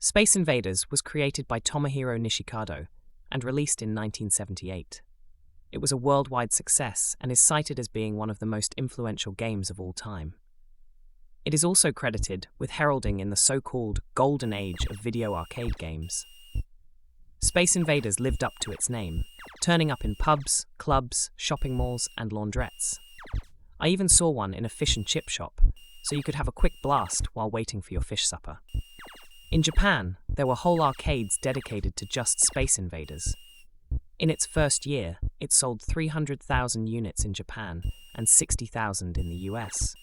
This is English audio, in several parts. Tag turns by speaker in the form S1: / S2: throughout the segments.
S1: Space Invaders was created by Tomohiro Nishikado and released in 1978. It was a worldwide success and is cited as being one of the most influential games of all time. It is also credited with heralding in the so-called golden age of video arcade games. Space Invaders lived up to its name, turning up in pubs, clubs, shopping malls, and laundrettes. I even saw one in a fish and chip shop, so you could have a quick blast while waiting for your fish supper. In Japan, there were whole arcades dedicated to just Space Invaders. In its first year, it sold 300,000 units in Japan and 60,000 in the US.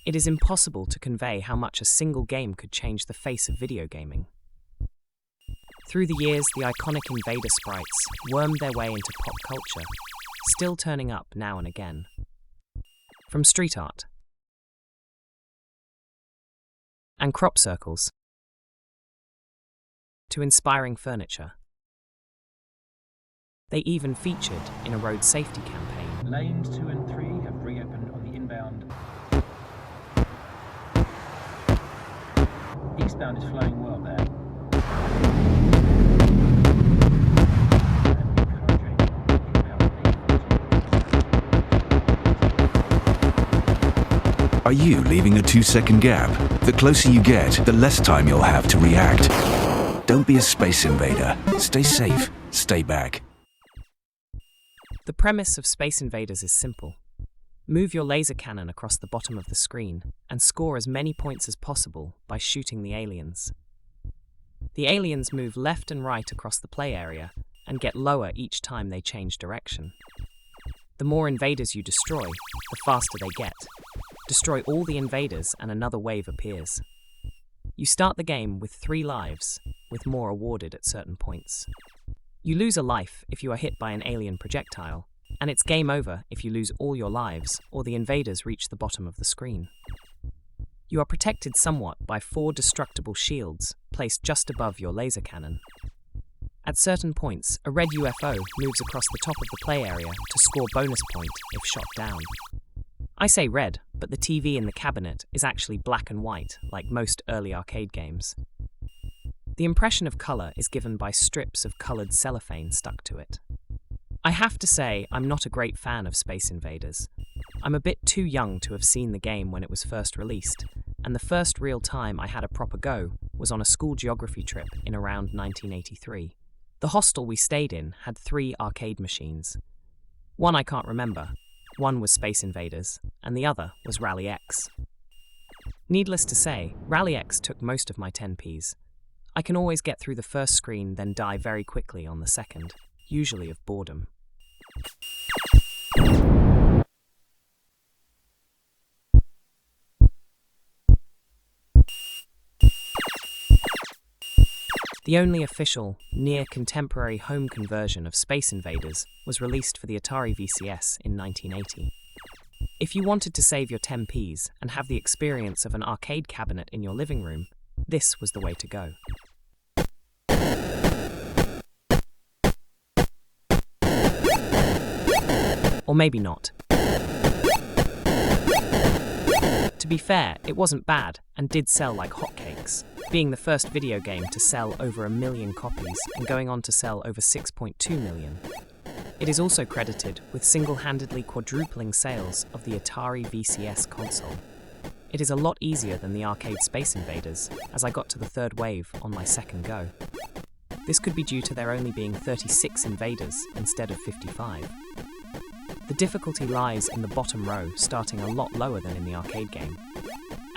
S1: It is impossible to convey how much a single game could change the face of video gaming. Through the years, the iconic Invader sprites wormed their way into pop culture, still turning up now and again. From street art and crop circles to inspiring furniture. They even featured in a road safety campaign.
S2: Lanes 2 and 3 have reopened on the inbound. Eastbound is flowing well there.
S3: Are you leaving a 2-second gap? The closer you get, the less time you'll have to react. Don't be a Space Invader. Stay safe. Stay back.
S1: The premise of Space Invaders is simple. Move your laser cannon across the bottom of the screen and score as many points as possible by shooting the aliens. The aliens move left and right across the play area and get lower each time they change direction. The more invaders you destroy, the faster they get. Destroy all the invaders and another wave appears. You start the game with 3 lives, with more awarded at certain points. You lose a life if you are hit by an alien projectile, and it's game over if you lose all your lives or the invaders reach the bottom of the screen. You are protected somewhat by 4 destructible shields placed just above your laser cannon. At certain points, a red UFO moves across the top of the play area to score bonus point if shot down. I say red, but the TV in the cabinet is actually black and white, like most early arcade games. The impression of colour is given by strips of coloured cellophane stuck to it. I have to say, I'm not a great fan of Space Invaders. I'm a bit too young to have seen the game when it was first released, and the first real time I had a proper go was on a school geography trip in around 1983. The hostel we stayed in had 3 arcade machines. One I can't remember. One was Space Invaders, and the other was Rally X. Needless to say, Rally X took most of my 10p's. I can always get through the first screen, then die very quickly on the second, usually of boredom. The only official, near-contemporary home conversion of Space Invaders was released for the Atari VCS in 1980. If you wanted to save your 10p's and have the experience of an arcade cabinet in your living room, this was the way to go. Or maybe not. To be fair, it wasn't bad and did sell like hotcakes, being the first video game to sell over 1 million copies and going on to sell over 6.2 million. It is also credited with single-handedly quadrupling sales of the Atari VCS console. It is a lot easier than the arcade Space Invaders, as I got to the 3rd wave on my second go. This could be due to there only being 36 invaders instead of 55. The difficulty lies in the bottom row, starting a lot lower than in the arcade game.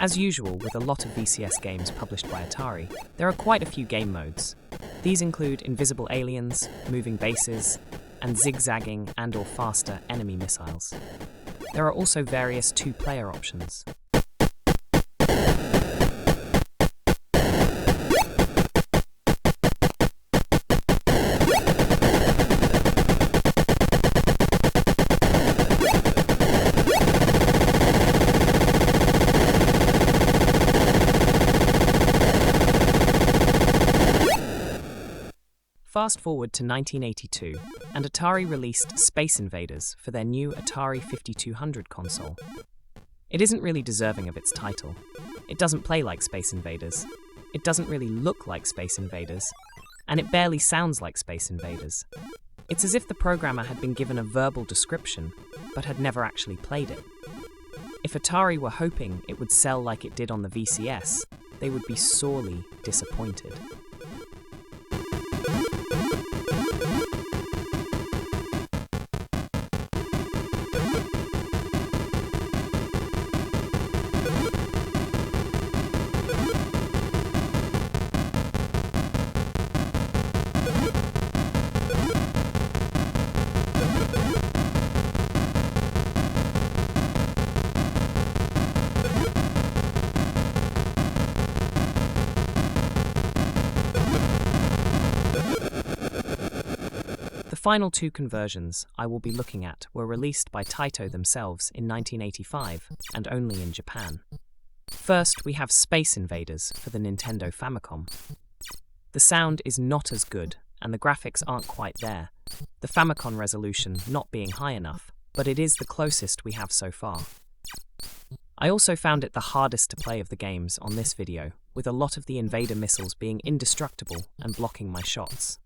S1: As usual with a lot of VCS games published by Atari, there are quite a few game modes. These include invisible aliens, moving bases, and zigzagging and/or faster enemy missiles. There are also various 2-player options. Fast forward to 1982, and Atari released Space Invaders for their new Atari 5200 console. It isn't really deserving of its title. It doesn't play like Space Invaders. it doesn't really look like Space Invaders, and it barely sounds like Space Invaders. It's as if the programmer had been given a verbal description, but had never actually played it. If Atari were hoping it would sell like it did on the VCS, they would be sorely disappointed. The final two conversions I will be looking at were released by Taito themselves in 1985 and only in Japan. First, we have Space Invaders for the Nintendo Famicom. The sound is not as good and the graphics aren't quite there, the Famicom resolution not being high enough, but it is the closest we have so far. I also found it the hardest to play of the games on this video, with a lot of the invader missiles being indestructible and blocking my shots.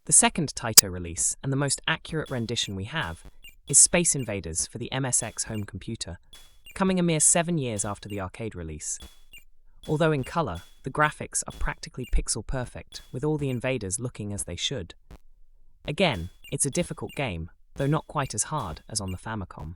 S1: The second Taito release, and the most accurate rendition we have, is Space Invaders for the MSX home computer, coming a mere 7 years after the arcade release. Although in colour, the graphics are practically pixel perfect, with all the invaders looking as they should. Again, it's a difficult game, though not quite as hard as on the Famicom.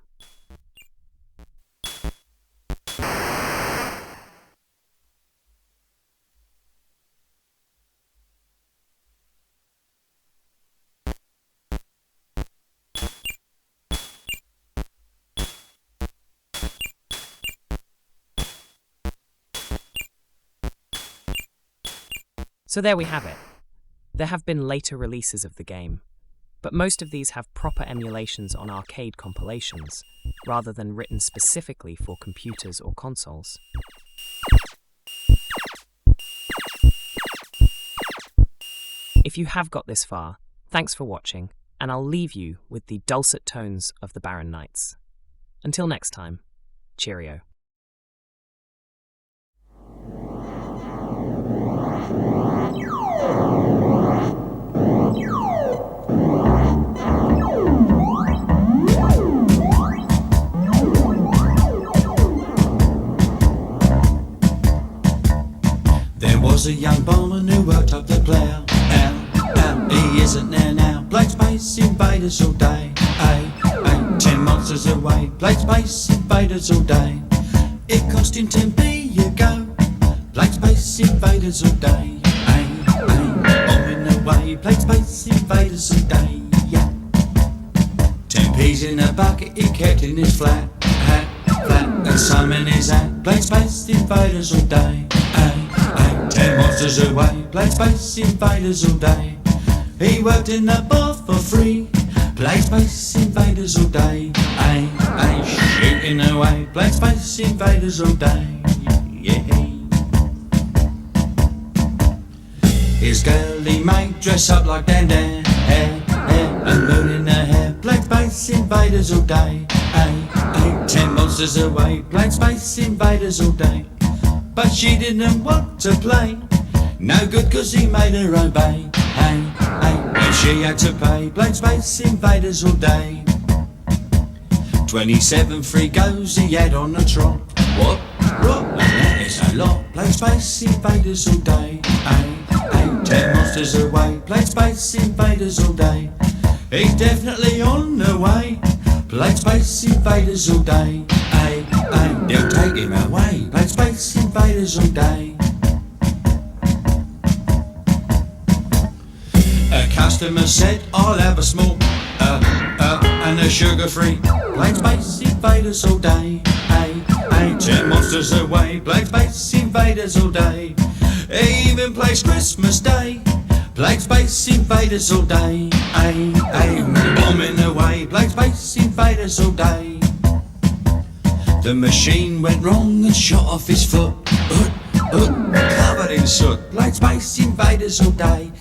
S1: So there we have it. There have been later releases of the game, but most of these have proper emulations on arcade compilations, rather than written specifically for computers or consoles. If you have got this far, thanks for watching, and I'll leave you with the dulcet tones of the Baron Knights. Until next time, cheerio.
S4: There was a young barman who worked up the plough. He isn't there now. Played Space Invaders all day. 10 monsters away. Played Space Invaders all day. It cost him 10p a go. Played Space Invaders all day. On in the way. Played Space Invaders all day. 10p's in a bucket he kept in his flat. And some in his hat. Played Space Invaders all day. 10 monsters away, played Space Invaders all day. He worked in the bar for free, played Space Invaders all day. Shooting away, played Space Invaders all day. His girl he made dress up like Dan Dan, and moon in her hair, played Space Invaders all day. 10 monsters away, played Space Invaders all day. But she didn't want to play, no good cause he made her obey. And she had to pay, played Space Invaders all day. 27 free goes he had on the trot. What? That is a lot, played Space Invaders all day. 10 monsters away, played Space Invaders all day. He's definitely on the way, played Space Invaders all day. They'll take him away, played Space Invaders all day. A customer said, I'll have a small and they're sugar-free. Playing Space Invaders all day. 10 monsters away. Playing Space Invaders all day. Even plays Christmas Day. Playing Space Invaders all day. Bombing away. Playing Space Invaders all day. The machine went wrong and shot off his foot. Covered in soot. Playing Space Invaders all day.